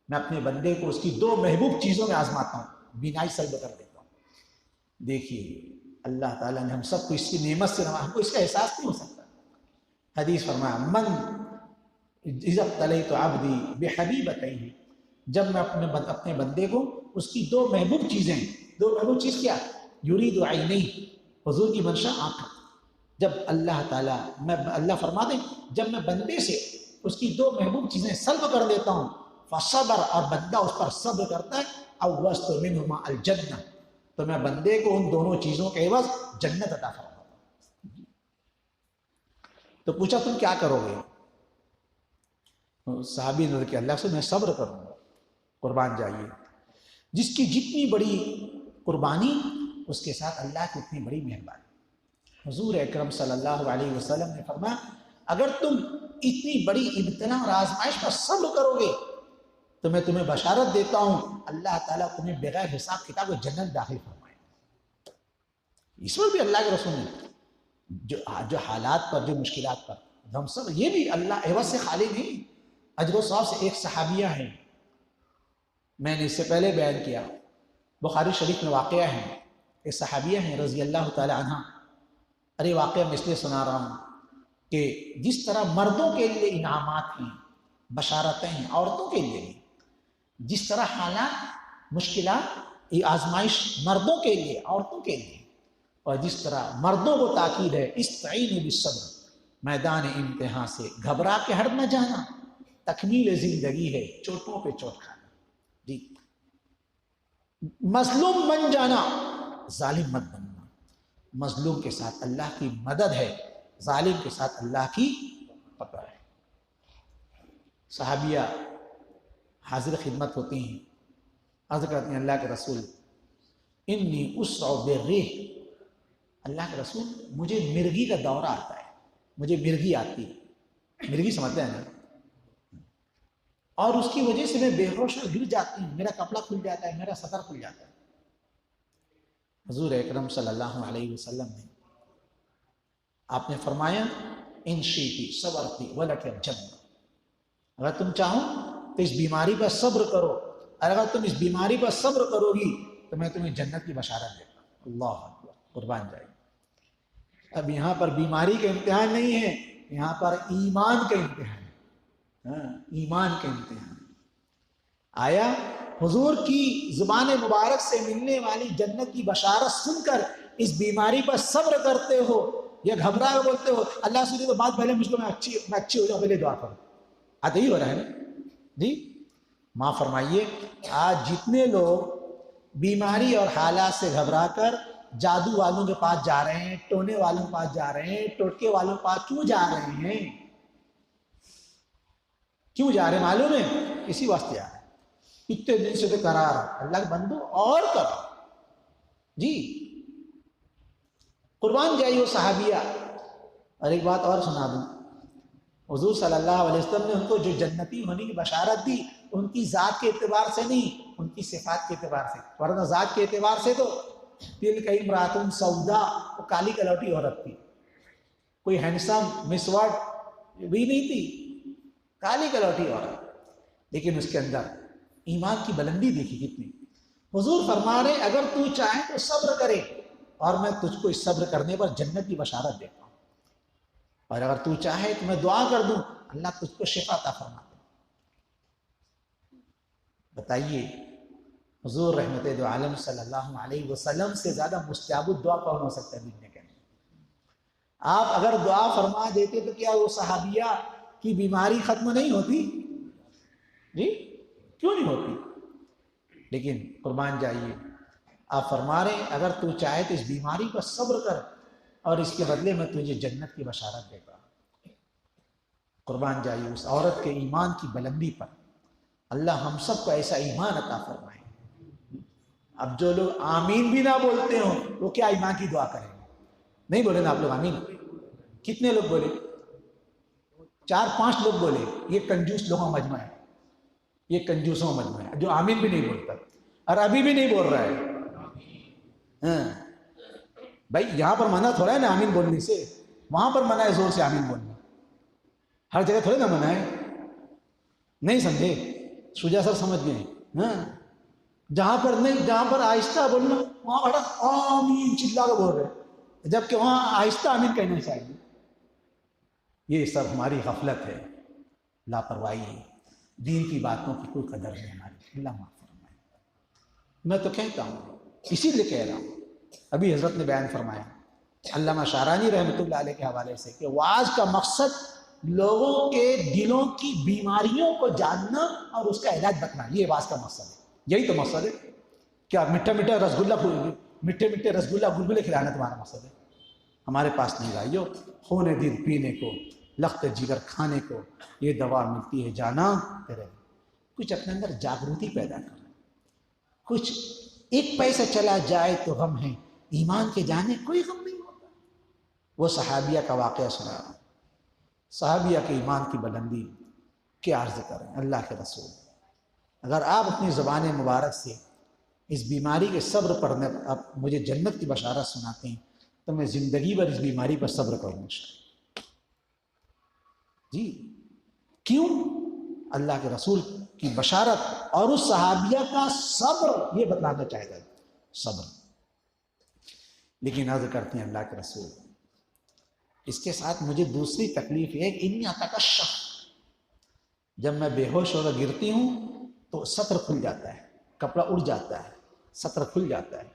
Speaker 1: میں اپنے بندے کو اس کی 2 محبوب چیزوں میں آزماتا ہوں، بینائی سلب کر دیتا ہوں. دیکھیے اللہ تعالیٰ نے ہم سب کو اس کی نعمت سے ہم کو اس کا احساس نہیں ہو سکتا. حدیث فرمایا من اذا ابتلیت عبدی بحبیبتیہ، جب میں اپنے بندے کو اس کی 2 محبوب چیزیں، 2 محبوب چیز کیا؟ یرید عینیہ، حضور کی منشا آنکھ. جب اللہ تعالیٰ اللہ فرماتے ہیں جب میں بندے سے اس کی 2 محبوب چیزیں سلب کر دیتا ہوں، فصبر، اور بندہ اس پر صبر کرتا ہے، عوضت منہما الجنہ، تو میں بندے کو ان دونوں چیزوں کے عوض جنت عطا فرماتا ہوں. تو پوچھا تم کیا کرو گے؟ صحابی نے کہ اللہ سے میں صبر کروں گا. قربان جائیے، جس کی جتنی بڑی قربانی اس کے ساتھ اللہ کی اتنی بڑی مہربانی. حضور اکرم صلی اللہ علیہ وسلم نے فرمایا اگر تم اتنی بڑی ابتلا اور آزمائش پر صبر کرو گے تو میں تمہیں بشارت دیتا ہوں اللہ تعالیٰ تمہیں بغیر حساب کتاب کو جنت داخل فرمائے. اس پر بھی اللہ کے رسول نے جو حالات پر، جو مشکلات پر، ہم سب یہ بھی اللہ عوض سے خالی نہیں، اجر و ثواب سے. ایک صحابیہ ہیں میں نے اس سے پہلے بیان کیا، بخاری شریف میں واقعہ ہے، ایک صحابیہ ہیں رضی اللہ تعالی عنہ. ارے واقعہ میں اس لیے سنا رہا ہوں کہ جس طرح مردوں کے لیے انعامات ہیں، بشارتیں ہیں، عورتوں کے لیے نہیں. جس طرح حالات، مشکلات، یہ آزمائش مردوں کے لیے، عورتوں کے لیے، اور جس طرح مردوں کو تاکید ہے استعینوا بالصبر، میدان امتحان سے گھبرا کے ہٹ نہ جانا، تکمیل زندگی ہے، چوٹوں پہ چوٹ کھانا. جی، مظلوم بن جانا، ظالم مت بننا. مظلوم کے ساتھ اللہ کی مدد ہے، ظالم کے ساتھ اللہ کی پکڑ ہے. صحابیہ حاضر خدمت ہوتی ہیں، عرض کرتے ہیں اللہ کے رسول انی اسرع بالریح، اللہ کے رسول مجھے مرگی کا دورہ آتا ہے، مجھے مرگی آتی ہے. مرگی سمجھتے ہیں نا؟ اور اس کی وجہ سے میں بے ہوش اور گر جاتی ہوں، میرا کپڑا کھل جاتا ہے، میرا سطر کھل جاتا ہے. حضور اکرم صلی اللہ علیہ وسلم نے آپ نے فرمایا ان شئتی صبرتی ولک الجنہ، اگر تم چاہو تو اس بیماری پر صبر کرو، اور اگر تم اس بیماری پر صبر کرو گی تو میں تمہیں جنت کی بشارت دیتا ہوں. اللہ اکبر، قربان جائے. اب یہاں پر بیماری کا امتحان نہیں ہے، یہاں پر ایمان کا امتحان ہے. ایمان کا امتحان آیا. حضور کی زبان مبارک سے ملنے والی جنت کی بشارت سن کر اس بیماری پر صبر کرتے ہو یا گھبرا کر بولتے ہو اللہ سے تو بات پہلے مجھ کو میں اچھی ہو جاؤں، پہلے دعا کرو. آتے ہی ہو رہا ہے نا جی. ماں فرمائیے آج جتنے لوگ بیماری اور حالات سے گھبرا کر جادو والوں کے پاس جا رہے ہیں، ٹونے والوں کے پاس جا رہے ہیں، ٹوٹکے والوں کے پاس کیوں جا رہے ہیں؟ کیوں جا رہے ہیں معلوم ہے؟ اسی واسطے آ رہے ہیں. اتنے دن سے تو کرا رہا اللہ کے بندو اور کرو جی. قربان جائیے وہ صحابیہ. اور ایک بات اور سنا دوں، حضور صلی اللہ علیہ وسلم نے ان کو جو جنتی ہونے کی بشارت دی ان کی ذات کے اعتبار سے نہیں، ان کی صفات کے اعتبار سے. ورنہ ذات کے اعتبار سے تو تلک امرأۃ سودا، وہ کالی کلوٹی عورت تھی، کوئی ہینڈسم مسوٹ بھی نہیں تھی، کالی کلوٹی عورت. لیکن اس کے اندر ایمان کی بلندی دیکھی کتنی. حضور فرما رہے اگر تو چاہے تو صبر کرے اور میں تجھ کو اس صبر کرنے پر جنت کی بشارت دیتا ہوں، اور اگر تو چاہے تو میں دعا کر دوں اللہ تجھ کو شفا عطا فرما دے. بتائیے حضور رحمت دو عالم صلی اللہ علیہ وسلم سے زیادہ مستجاب الدعا کون ہو سکتا ہے دنیا کے اندر؟ آپ اگر دعا فرما دیتے تو کیا وہ صحابیہ کی بیماری ختم نہیں ہوتی؟ جی کیوں نہیں ہوتی؟ لیکن قربان جائیے آپ فرما رہے ہیں اگر تو چاہے تو اس بیماری پر صبر کر اور اس کے بدلے میں تجھے جنت کی بشارت دے گا. قربان جائیے اس عورت کے ایمان کی بلندی پر. اللہ ہم سب کو ایسا ایمان عطا فرمائے. اب جو لوگ آمین بھی نہ بولتے ہوں وہ کیا ایمان کی دعا کریں گے؟ نہیں بولے نا آپ لوگ آمین؟ کتنے لوگ بولے؟ 4-5 لوگ بولے. یہ کنجوس لوگوں کا مجمع ہے، یہ کنجوسوں کا مجمع ہے جو آمین بھی نہیں بولتا اور ابھی بھی نہیں بول رہا ہے. بھائی یہاں پر منع تھوڑا ہے نا آمین بولنے سے، وہاں پر منع ہے زور سے آمین بولنا. ہر جگہ تھوڑے نا منع ہے. نہیں سمجھے؟ شجاع سر سمجھ گئے. جہاں پر نہیں، جہاں پر آہستہ بولنا وہاں بڑا آمین چلا کے بول رہے، جبکہ وہاں آہستہ آمین کہنا چاہیے. یہ سب ہماری غفلت ہے، لاپرواہی ہے، دین کی باتوں کی کوئی قدر نہیں ہماری. اللہ معاف فرمائے. میں تو کہتا ہوں، اسی لیے کہہ رہا ہوں، ابھی حضرت نے بیان فرمایا علامہ شعرانی رحمۃ اللہ علیہ کے حوالے سے کہ وعظ کا مقصد لوگوں کے دلوں کی بیماریوں کو جاننا اور اس کا علاج بتانا، یہ وعظ کا مقصد ہے. یہی تو مقصد ہے. کیا میٹھا میٹھا رسگلہ، میٹھے میٹھے رسگلہ گلگلے کھلانا تمہارا مقصد ہے؟ ہمارے پاس نہیں بھائیو. خون دل پینے کو، لخت جگر کھانے کو یہ دوا ملتی ہے جانا تیرے. کچھ اپنے اندر جاگروتی پیدا کر. کچھ ایک پیسہ چلا جائے تو غم ہے، ایمان کے جانے کوئی غم نہیں ہوتا. وہ صحابیہ کا واقعہ سنا، صحابیہ کے ایمان کی بلندی کیا عرض کریں. اللہ کے رسول اگر آپ اپنی زبان مبارک سے اس بیماری کے صبر پڑھنے آپ مجھے جنت کی بشارت سناتے ہیں تو میں زندگی بھر اس بیماری پر صبر کروں گا جی. کیوں؟ اللہ کے رسول کی بشارت اور اس صحابیہ کا صبر یہ بتلانا چاہے گا، صبر۔ لیکن عرض کرتے ہیں اللہ کے رسول، اس کے ساتھ مجھے دوسری تکلیف ہے کہ انی اتکشف، جب میں بے ہوش ہو کر گرتی ہوں تو سطر کھل جاتا ہے، کپڑا اڑ جاتا ہے، سطر کھل جاتا ہے۔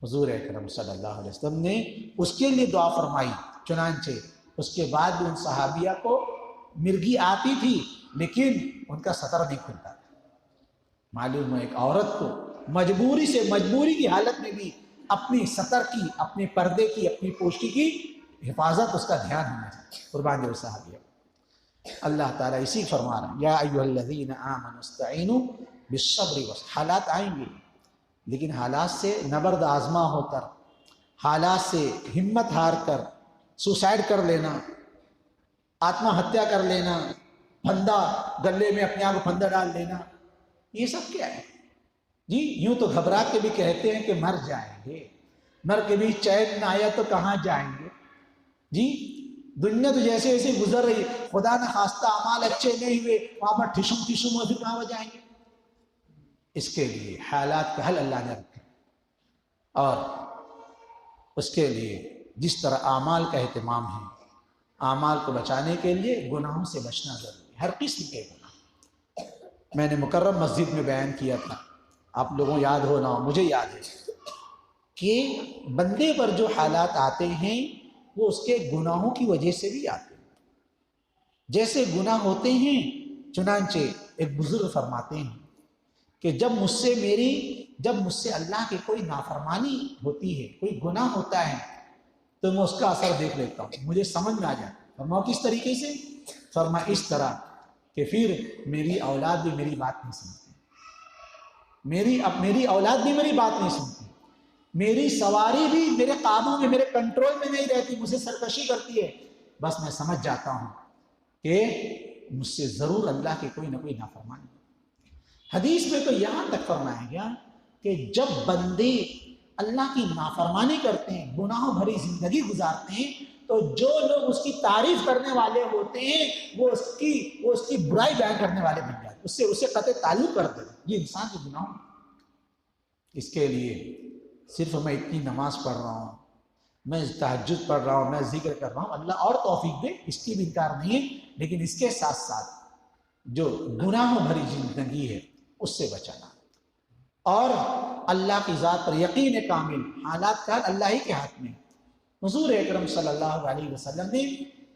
Speaker 1: حضور اکرم صلی اللہ علیہ وسلم نے اس کے لیے دعا فرمائی، چنانچہ اس کے بعد بھی ان صحابیہ کو مرگی آتی تھی لیکن ان کا سطر نہیں کھلتا تھا۔ معلوم ہے ایک عورت کو مجبوری کی حالت میں بھی اپنی سطر کی، اپنے پردے کی، اپنی پوشی کی حفاظت، اس کا دھیان ہونا چاہیے۔ قربان جو صحابیہ، اللہ تعالیٰ اسی فرما رہا ہے، یا ایھا الذین آمنوا استعینوا بالصبر والصبر۔ حالات آئیں گے لیکن حالات سے نبرد آزما ہو کر، حالات سے ہمت ہار کر سوسائڈ کر لینا، آتما ہتیا کر لینا، پھندا گلے میں اپنے آپ کو پھندا ڈال لینا، یہ سب کیا ہے جی؟ یوں تو گھبرا کے بھی کہتے ہیں کہ مر جائیں گے، مر کے بھی چین نہ آیا تو کہاں جائیں گے جی؟ دنیا تو جیسے جیسے گزر رہی، خدا نہ خواستہ اعمال اچھے نہیں ہوئے، وہاں پر ٹھشم ہو پھر کہاں جائیں گے؟ اس کے لیے حالات کا حل اللہ نے رکھا، اور اس کے لیے جس طرح اعمال کا اہتمام ہے، اعمال کو بچانے کے لیے گناہوں سے بچنا ضروری ہے، ہر قسم کے گناہ۔ میں نے مکرم مسجد میں بیان کیا تھا، آپ لوگوں یاد ہو نہ ہو، مجھے یاد ہے کہ بندے پر جو حالات آتے ہیں وہ اس کے گناہوں کی وجہ سے بھی آتے ہیں۔ جیسے گناہ ہوتے ہیں، چنانچہ ایک بزرگ فرماتے ہیں کہ جب مجھ سے اللہ کی کوئی نافرمانی ہوتی ہے، کوئی گناہ ہوتا ہے، تو میں اس کا اثر دیکھ لیتا ہوں، مجھے سمجھ میں آ جاتا ہے۔ فرماؤ کس طریقے سے؟ فرما اس طرح کہ پھر میری اولاد بھی میری بات نہیں سنتی، میری اولاد بھی میری بات نہیں سنتی، میری سواری بھی میرے قابو میں، میرے کنٹرول میں نہیں رہتی، مجھ سے سرکشی کرتی ہے۔ بس میں سمجھ جاتا ہوں کہ مجھ سے ضرور اللہ کی کوئی نہ کوئی نافرمانی۔ حدیث میں تو یہاں تک فرمایا گیا کہ جب بندے اللہ کی نافرمانی کرتے ہیں، گناہوں بھری زندگی گزارتے ہیں، تو جو لوگ اس کی تعریف کرنے والے ہوتے ہیں وہ اس کی برائی بیان کرنے والے بن جاتے ہیں، اسے قطع تعلق کر دیتے ہیں۔ یہ انسان کے گناہ۔ اس کے لیے صرف میں اتنی نماز پڑھ رہا ہوں، میں تہجد پڑھ رہا ہوں، میں ذکر کر رہا ہوں، اللہ اور توفیق دے، اس کی بھی انکار نہیں ہے، لیکن اس کے ساتھ ساتھ جو گناہوں بھری زندگی ہے اس سے بچانا، اور اللہ کی ذات پر یقین کامل، حالات کا اللہ ہی کے ہاتھ میں۔ حضور اکرم صلی اللہ علیہ وسلم نے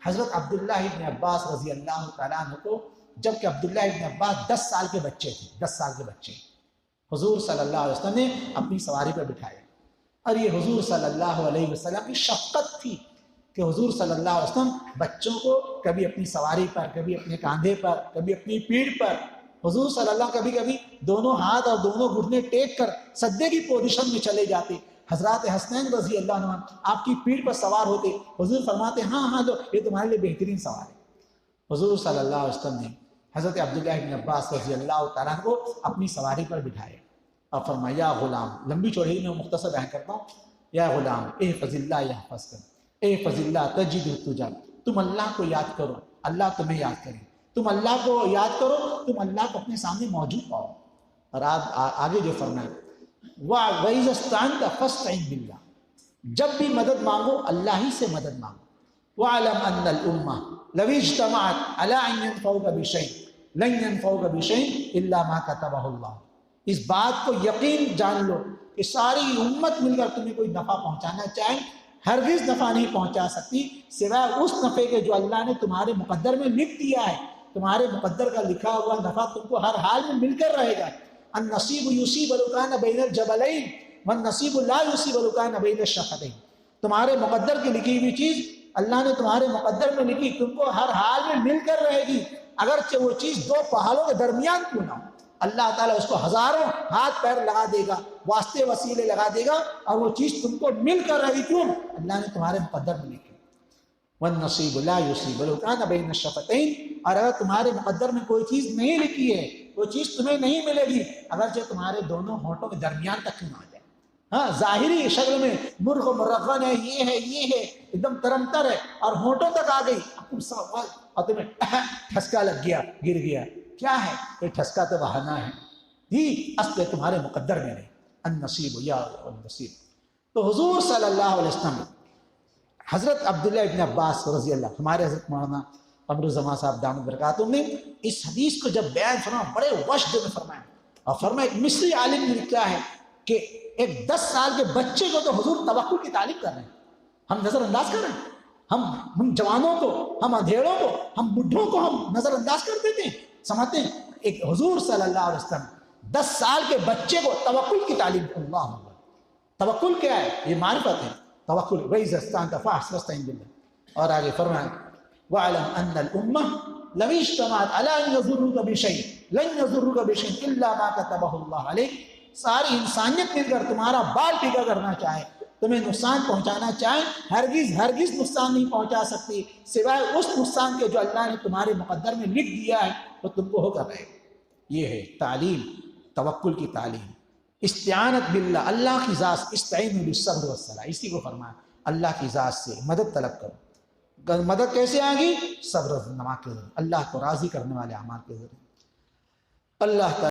Speaker 1: حضرت عبداللہ ابن عباس رضی اللہ تعالیٰ عنہ کو، جبکہ عبداللہ ابن عباس 10 سال کے بچے تھے، 10 سال کے بچے، حضور صلی اللہ علیہ وسلم نے اپنی سواری پر بٹھایا، اور یہ حضور صلی اللہ علیہ وسلم کی شفقت تھی کہ حضور صلی اللہ علیہ وسلم بچوں کو کبھی اپنی سواری پر، کبھی اپنے کاندھے پر، کبھی اپنی پیٹھ پر، حضور صلی اللہ کبھی کبھی دونوں ہاتھ اور دونوں گھٹنے ٹیک کر سجدے کی پوزیشن میں چلے جاتے۔ حضرات حسنین رضی اللہ عنہ آپ کی پیٹھ پر سوار ہوتے، حضور فرماتے ہاں لو، یہ تمہارے لیے بہترین سوار ہے۔ حضور صلی اللہ علیہ وسلم نے حضرت عبداللہ بن عباس رضی اللہ تعالیٰ کو اپنی سواری پر بٹھایا اور فرمایا یا غلام، لمبی چوڑی میں مختصر بیان کرتا ہوں، یا غلام احفظ اللہ یحفظک، احفظ اللہ تجدہ تجاہک، تم اللہ کو یاد کرو، اللہ تمہیں یاد کرے، تم اللہ کو یاد کرو، تم اللہ کو اپنے سامنے موجود پاؤ۔ اور آپ آگے جو فرمائے وَإِذَا اسْتَعَنْتَ فَاسْتَعِنْ بِاللَّهِ، جب بھی مدد مانگو اللہ ہی سے مدد مانگو۔ وَاعْلَمْ أَنَّ الْأُمَّةَ لَوِ اجْتَمَعَتْ عَلَىٰ أَن يَنفَعُوكَ بِشَيْءٍ لَن يَنفَعُوكَ بِشَيْءٍ إِلَّا مَا كَتَبَهُ اللَّهُ، اس بات کو یقین جان لو کہ ساری امت مل کر تمہیں کوئی نفع پہنچانا چاہیں، ہرگز نفع نہیں پہنچا سکتی سوائے اس نفع کے جو اللہ نے تمہارے مقدر میں لکھ دیا ہے۔ تمہارے مقدر کا لکھا ہوا نفع تم کو ہر حال میں مل کر رہے گا۔ النصیب یصیب ولو کان بین الجبلین والنصیب لا یصیب ولو کان بین الشفتین، تمہارے مقدر کی لکھی ہوئی چیز اللہ نے تمہارے مقدر میں لکھی، تم کو ہر حال میں مل کر رہے گی، اگرچہ وہ چیز دو پہاڑوں کے درمیان کیوں نہ ہو۔ اللہ تعالیٰ اس کو ہزاروں ہاتھ پیر لگا دے گا، واسطے وسیلے لگا دے گا، اور وہ چیز تم کو مل کر رہے گی، کیوں؟ اللہ نے تمہارے مقدر میں لکھی۔ والنصیب لا یصیب ولو کان بین الشفتین، اور اگر تمہارے مقدر میں کوئی چیز نہیں لکھی ہے، وہ چیز تمہیں نہیں ملے گی، اگرچہ تمہارے دونوں ہونٹوں کے درمیان تک کیوں نہ آ جائے۔ ہاں ظاہری شکل میں مرغ و مرغن ہے، یہ ہے ایک دم ترمتر ہے، اور ہونٹوں تک آ گئی، تم سب اور تمہیں ٹھسکا لگ گیا، گر گیا، کیا ہے یہ ٹھسکا تو بہانہ ہے، یہ اصل تمہارے مقدر میں نہیں، النصیب یا النصیب۔ تو حضور صلی اللہ علیہ وسلم حضرت عبداللہ ابن عباس رضی اللہ، ہمارے حضرت مولانا قمر الزمان صاحب دامت برکاتہم نے اس حدیث کو جب بیان فرمایا بڑے وجد میں فرمایا، اور فرمایا ایک مصری عالم نے لکھا ہے کہ ایک 10 سال کے بچے کو تو حضور توکل کی تعلیم کر رہے ہیں، ہم نظر انداز کر رہے ہیں، ہم جوانوں کو، ہم اندھیڑوں کو، ہم بڈھوں کو ہم نظر انداز کر دیتے ہیں، سمجھتے ہیں ایک حضور صلی اللہ علیہ وسلم 10 سال کے بچے کو توکل کی تعلیم، اللہ اکبر۔ توکل کیا ہے؟ یہ معرفت ہے توکل، وَإِذَا اسْتَعَنْتَ فَأَحْسِنْ وَاسْتَعِنْ بِاللَّهِ۔ اور آگے فرمائیں وَاعْلَمْ أَنَّ الْأُمَّةَ لَوِ اجْتَمَعَتْ عَلَىٰ أَن يَضُرُّوكَ بِشَيْءٍ لَن يَضُرُّوكَ بِشَيْءٍ إِلَّا مَا كَتَبَهُ اللَّهُ عَلَيْكَ۔ ساری انسانیت مل کر تمہارا بال ٹیکا کرنا چاہے، تمہیں نقصان پہنچانا چاہیں، ہرگز نقصان نہیں پہنچا سکتی سوائے اس نقصان کے جو اللہ نے تمہارے مقدر میں لکھ دیا ہے، تو تم کو ہو کر رہے گا۔ یہ ہے تعلیم، توکل کی تعلیم، استعانت باللہ، اللہ کی ذات، استعینوا بالصبر والصلاۃ، اسی کو فرمایا اللہ کی ذات سے مدد طلب کرو۔ مدد کیسے آئے گی؟ صبر و نماز کے ذریعے، اللہ کو راضی کرنے والے اعمال کے ذریعے۔ اللہ تعالیٰ